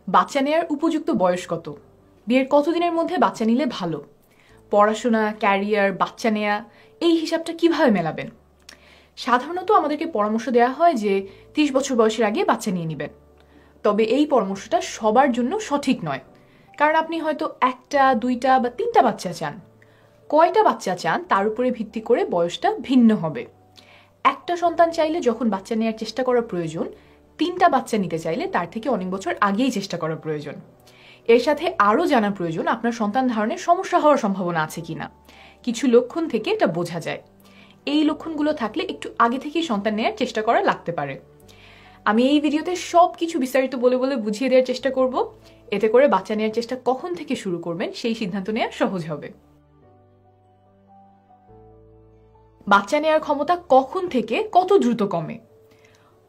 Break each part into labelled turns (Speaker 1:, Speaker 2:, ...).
Speaker 1: বাচ্চা নেয়ার উপযুক্ত বয়স কত? বিয়ের কতদিনের মধ্যে বাচ্চা নিলে ভালো? পড়াশোনা, ক্যারিয়ার, বাচ্চা নেয়া, এই হিসাবটা কিভাবে মেলাবেন? সাধারণত আমাদেরকে পরামর্শ দেওয়া হয় যে 30 বছর বয়সের আগে বাচ্চা নিয়ে নেবেন। তবে এই পরামর্শটা সবার জন্য সঠিক নয়। কারণ আপনি হয়তো 1টা, 2টা বা 3টা বাচ্চা চান। কয়টা বাচ্চা চান তার উপরে ভিত্তি করে বয়সটা ভিন্ন হবে। একটা সন্তান চাইলে যখন বাচ্চা নেওয়ার চেষ্টা করা প্রয়োজন, 3টা বাচ্চা নিতে চাইলে তার থেকে অনেক বছর আগেই চেষ্টা করা প্রয়োজন। এর সাথে আরও জানা প্রয়োজন আপনার সন্তান ধারণের সমস্যা হওয়ার সম্ভাবনা আছে কিনা। কিছু লক্ষণ থেকে এটা বোঝা যায়। এই লক্ষণগুলো থাকলে একটু আগে থেকেই সন্তান নেওয়ার চেষ্টা করা লাগতে পারে। আমি এই ভিডিওতে সব কিছু বিস্তারিত বলে বলে বুঝিয়ে দেওয়ার চেষ্টা করব। এতে করে বাচ্চা নেওয়ার চেষ্টা কখন থেকে শুরু করবেন সেই সিদ্ধান্ত নেওয়া সহজ হবে। বাচ্চা নেওয়ার ক্ষমতা কখন থেকে কত দ্রুত কমে?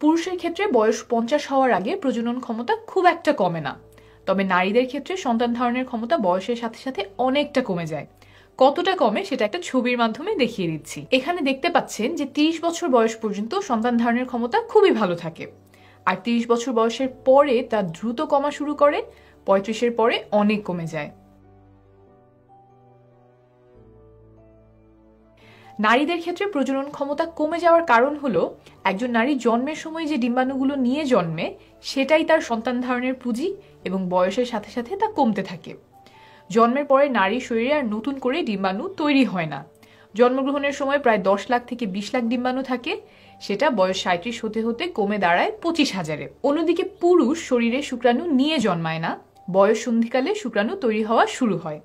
Speaker 1: পুরুষের ক্ষেত্রে বয়স 50 হওয়ার আগে প্রজনন ক্ষমতা খুব একটা কমে না। তবে নারীদের ক্ষেত্রে সন্তান ধারণের ক্ষমতা বয়সের সাথে সাথে অনেকটা কমে যায়। কতটা কমে সেটা একটা ছবির মাধ্যমে দেখিয়ে দিচ্ছি। এখানে দেখতে পাচ্ছেন যে 30 বছর বয়স পর্যন্ত সন্তান ধারণের ক্ষমতা খুবই ভালো থাকে, আর 30 বছর বয়সের পরে তা দ্রুত কমা শুরু করে, 35-এর পরে অনেক কমে যায়। নারীদের ক্ষেত্রে প্রজনন ক্ষমতা কমে যাওয়ার কারণ হলো একজন নারী জন্মের সময় যে ডিম্বাণুগুলো নিয়ে জন্মে সেটাই তার সন্তান ধারণের পুঁজি, এবং বয়সের সাথে সাথে তা কমতে থাকে। জন্মের পরে নারীর শরীরে আর নতুন করে ডিম্বাণু তৈরি হয় না। জন্মগ্রহণের সময় প্রায় 10 লাখ থেকে 20 লাখ ডিম্বাণু থাকে, সেটা বয়স 37 হতে হতে কমে দাঁড়ায় 25,000-এ। অন্যদিকে পুরুষ শরীরে শুক্রাণু নিয়ে জন্মায় না, বয়স সন্ধিকালে শুক্রাণু তৈরি হওয়া শুরু হয়।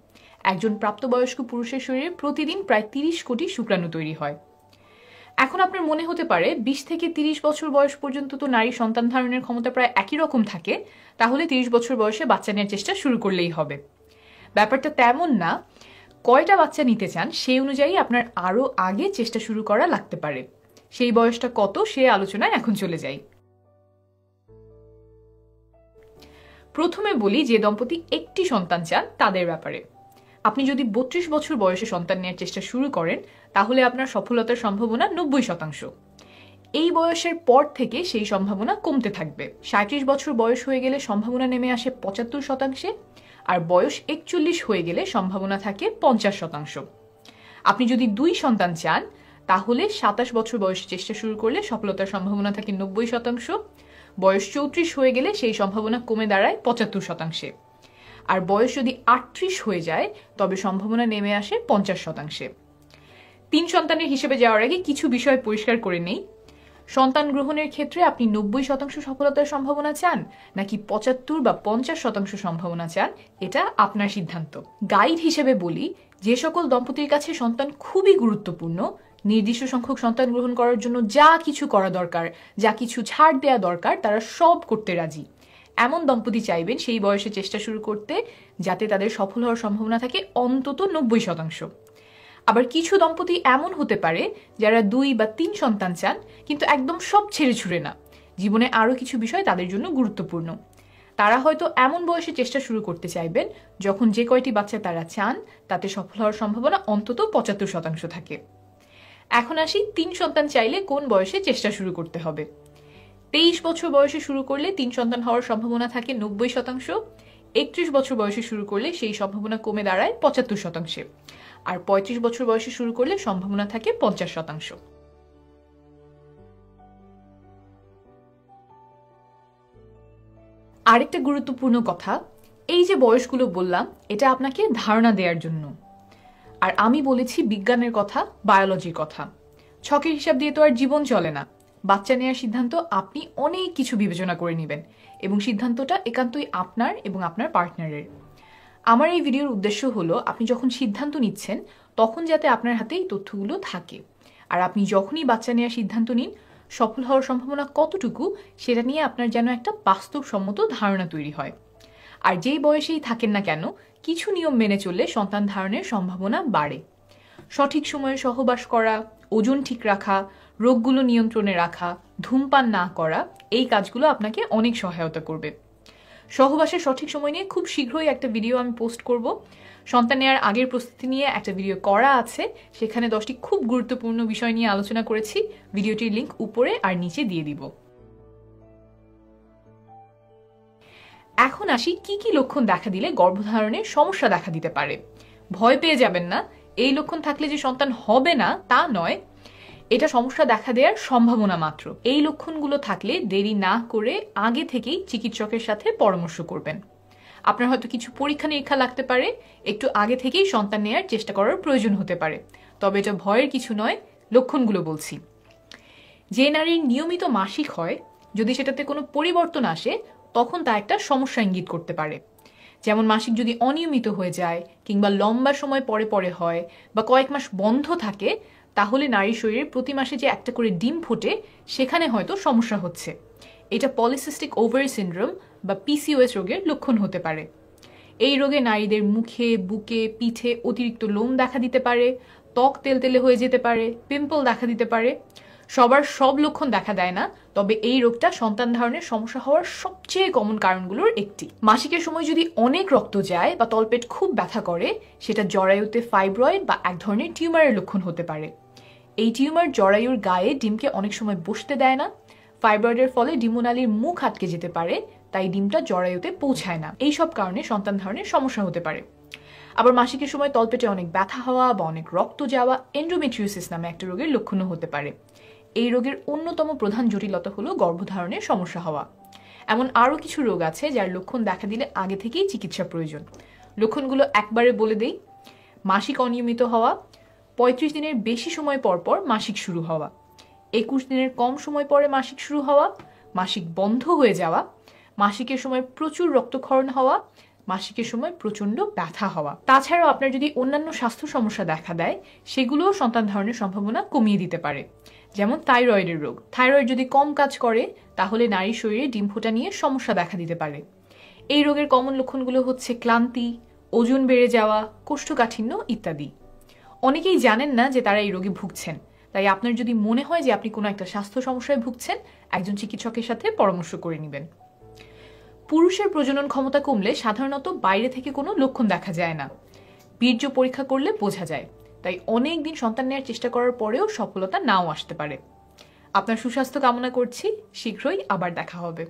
Speaker 1: একজন প্রাপ্তবয়স্ক পুরুষের শরীরে প্রতিদিন প্রায় 30 কোটি শুক্রাণু তৈরি হয়। এখন আপনার মনে হতে পারে 20 থেকে 30 বছর বয়স পর্যন্ত তো নারী সন্তান ধারণের ক্ষমতা প্রায় একই রকম থাকে, তাহলে 30 বছর বয়সে বাচ্চা নেওয়ার চেষ্টা শুরু করলেই হবে। ব্যাপারটা তেমন না। কয়টা বাচ্চা নিতে চান সেই অনুযায়ী আপনার আরও আগে চেষ্টা শুরু করা লাগতে পারে। সেই বয়সটা কত সে আলোচনায় এখন চলে যাই। প্রথমে বলি যে দম্পতি একটি সন্তান চান তাদের ব্যাপারে। আপনি যদি 32 বছর বয়সে সন্তান নেওয়ার চেষ্টা শুরু করেন তাহলে আপনার সফলতার সম্ভাবনা 90%। এই বয়সের পর থেকে সেই সম্ভাবনা কমতে থাকবে। 37 বছর বয়স হয়ে গেলে সম্ভাবনা নেমে আসে 75%, আর বয়স 41 হয়ে গেলে সম্ভাবনা থাকে 50%। আপনি যদি 2 সন্তান চান তাহলে 27 বছর বয়সে চেষ্টা শুরু করলে সফলতার সম্ভাবনা থাকে 90%। বয়স 34 হয়ে গেলে সেই সম্ভাবনা কমে দাঁড়ায় 75%। আর বয়স যদি 38 হয়ে যায় তবে সম্ভাবনা নেমে আসে 50%। 3 সন্তানের হিসেবে যাওয়ার আগে কিছু বিষয় পরিষ্কার করে নেই। সন্তান গ্রহণের ক্ষেত্রে আপনি 90% সফলতার সম্ভাবনা চান নাকি 75 বা 50% সম্ভাবনা চান, এটা আপনার সিদ্ধান্ত। গাইড হিসেবে বলি, যে সকল দম্পতির কাছে সন্তান খুবই গুরুত্বপূর্ণ, নির্দিষ্ট সংখ্যক সন্তান গ্রহণ করার জন্য যা কিছু করা দরকার, যা কিছু ছাড় দেওয়া দরকার, তারা সব করতে রাজি, এমন দম্পতি চাইবেন সেই বয়সে চেষ্টা শুরু করতে যাতে তাদের সফল হওয়ার সম্ভাবনা থাকে অন্তত 90%। আবার কিছু দম্পতি এমন হতে পারে যারা 2 বা 3 সন্তান চান কিন্তু একদম সব ছেড়ে ছুড়ে না, জীবনে আরও কিছু বিষয় তাদের জন্য গুরুত্বপূর্ণ। তারা হয়তো এমন বয়সে চেষ্টা শুরু করতে চাইবেন যখন যে কয়টি বাচ্চা তারা চান তাতে সফল হওয়ার সম্ভাবনা অন্তত 75% থাকে। এখন আসি 3 সন্তান চাইলে কোন বয়সে চেষ্টা শুরু করতে হবে। 23 বছর বয়সে শুরু করলে 3 সন্তান হওয়ার সম্ভাবনা থাকে 90%। 31 বছর বয়সে শুরু করলে সেই সম্ভাবনা কমে দাঁড়ায় 75%। আর 35 বছর বয়সে শুরু করলে সম্ভাবনা থাকে 50%। আরেকটা গুরুত্বপূর্ণ কথা, এই যে বয়সগুলো বললাম এটা আপনাকে ধারণা দেওয়ার জন্য, আর আমি বলেছি বিজ্ঞানের কথা, বায়োলজির কথা। ছকের হিসাব দিয়ে তো আর জীবন চলে না। বাচ্চা নেওয়ার সিদ্ধান্ত আপনি অনেক কিছু বিবেচনা করে নেবেন, এবং সিদ্ধান্তটা একান্তই আপনার এবং আপনার পার্টনারের। আমার এই ভিডিওর উদ্দেশ্য হলো আপনি যখন সিদ্ধান্ত নিচ্ছেন তখন যাতে আপনার হাতে এই তথ্যগুলো থাকে, আর আপনি যখনই বাচ্চা নেওয়ার সিদ্ধান্ত নিন সফল হওয়ার সম্ভাবনা কতটুকু সেটা নিয়ে আপনার যেন একটা বাস্তবসম্মত ধারণা তৈরি হয়। আর যেই বয়সেই থাকেন না কেন কিছু নিয়ম মেনে চললে সন্তান ধারণের সম্ভাবনা বাড়ে। সঠিক সময়ে সহবাস করা, ওজন ঠিক রাখা, রোগগুলো নিয়ন্ত্রণে রাখা, ধূমপান না করা, এই কাজগুলো আপনাকে অনেক সহায়তা করবে। সহবাসের সঠিক সময় নিয়ে খুব শীঘ্রই একটা ভিডিও আমি পোস্ট করব। সন্তান নেওয়ার আগের প্রস্তুতি নিয়ে একটা ভিডিও করা আছে, সেখানে 10টি খুব গুরুত্বপূর্ণ বিষয় নিয়ে আলোচনা করেছি। ভিডিওটির লিংক উপরে আর নিচে দিয়ে দিব। এখন আসি কি কি লক্ষণ দেখা দিলে গর্ভধারণের সমস্যা দেখা দিতে পারে। ভয় পেয়ে যাবেন না, এই লক্ষণ থাকলে যে সন্তান হবে না তা নয়, এটা সমস্যা দেখা দেওয়ার সম্ভাবনা মাত্র। এই লক্ষণগুলো থাকলে দেরি না করে আগে থেকেই চিকিৎসকের সাথে পরামর্শ করবেন। আপনার হয়তো কিছু পরীক্ষা নিরীক্ষা লাগতে পারে, একটু আগে থেকেই সন্তান নেওয়ার চেষ্টা করার প্রয়োজন হতে পারে, তবে এটা ভয়ের কিছু নয়। লক্ষণগুলো বলছি। যে নারীর নিয়মিত মাসিক হয়, যদি সেটাতে কোনো পরিবর্তন আসে তখন তা একটা সমস্যা ইঙ্গিত করতে পারে। যেমন মাসিক যদি অনিয়মিত হয়ে যায় কিংবা লম্বা সময় পরে পরে হয় বা কয়েক মাস বন্ধ থাকে, তাহলে নারীর শরীরে প্রতি মাসে যে একটা করে ডিম ফোটে সেখানে হয়তো সমস্যা হচ্ছে। এটা পলিসিস্টিক ওভারি সিনড্রোম বা পিসিওএস রোগের লক্ষণ হতে পারে। এই রোগে নারীদের মুখে, বুকে, পিঠে অতিরিক্ত লোম দেখা দিতে পারে, ত্বক তেলতেলে হয়ে যেতে পারে, পিম্পল দেখা দিতে পারে। সবার সব লক্ষণ দেখা দেয় না, তবে এই রোগটা সন্তান ধারণের সমস্যা হওয়ার সবচেয়ে কমন কারণগুলোর একটি। মাসিকের সময় যদি অনেক রক্ত যায় বা তলপেট খুব ব্যথা করে, সেটা জরায়ুতে ফাইব্রয়েড বা এক ধরনের টিউমারের লক্ষণ হতে পারে। এই টিউমার জরায়ুর গায়ে ডিমকে অনেক সময় বসতে দেয় না। ফাইব্রয়েডের ফলে ডিম্বনালীর মুখ আটকে যেতে পারে, তাই ডিমটা জরায়ুতে পৌঁছায় না। এই সব কারণে সন্তান ধারণের সমস্যা হতে পারে। আবার মাসিকের সময় তলপেটে অনেক ব্যথা হওয়া বা অনেক রক্ত যাওয়া এন্ডোমেট্রিওসিস নামে একটা রোগের লক্ষণও হতে পারে। এই রোগের অন্যতম প্রধান জটিলতা হলো গর্ভধারণের সমস্যা হওয়া। এমন আরও কিছু রোগ আছে যার লক্ষণ দেখা দিলে আগে থেকেই চিকিৎসা প্রয়োজন। লক্ষণগুলো একবারে বলে দেই। মাসিক অনিয়মিত হওয়া, 35 দিনের বেশি সময় পর পর মাসিক শুরু হওয়া, 21 দিনের কম সময় পরে মাসিক শুরু হওয়া, মাসিক বন্ধ হয়ে যাওয়া, মাসিকের সময় প্রচুর রক্তক্ষরণ হওয়া, মাসিকের সময় প্রচণ্ড ব্যথা হওয়া। তাছাড়াও আপনার যদি অন্যান্য স্বাস্থ্য সমস্যা দেখা দেয়, সেগুলোও সন্তান ধারণের সম্ভাবনা কমিয়ে দিতে পারে। যেমন থাইরয়েডের রোগ। থাইরয়েড যদি কম কাজ করে তাহলে নারীর শরীরে ডিম ফোটা নিয়ে সমস্যা দেখা দিতে পারে। এই রোগের কমন লক্ষণগুলো হচ্ছে ক্লান্তি, ওজন বেড়ে যাওয়া, কোষ্ঠকাঠিন্য ইত্যাদি। অনেকেই জানেন না যে তারা এই রোগে ভুগছেন, তাই আপনার যদি মনে হয় যে আপনি কোনো একটা স্বাস্থ্য সমস্যায় ভুগছেন, একজন চিকিৎসকের সাথে পরামর্শ করে নেবেন। পুরুষের প্রজনন ক্ষমতা কমলে সাধারণত বাইরে থেকে কোনো লক্ষণ দেখা যায় না, বীর্য পরীক্ষা করলে বোঝা যায়। তাই অনেক দিন সন্তান নেওয়ার চেষ্টা করার পরেও সফলতা নাও আসতে পারে। আপনার সুস্বাস্থ্য কামনা করছি, শীঘ্রই আবার দেখা হবে।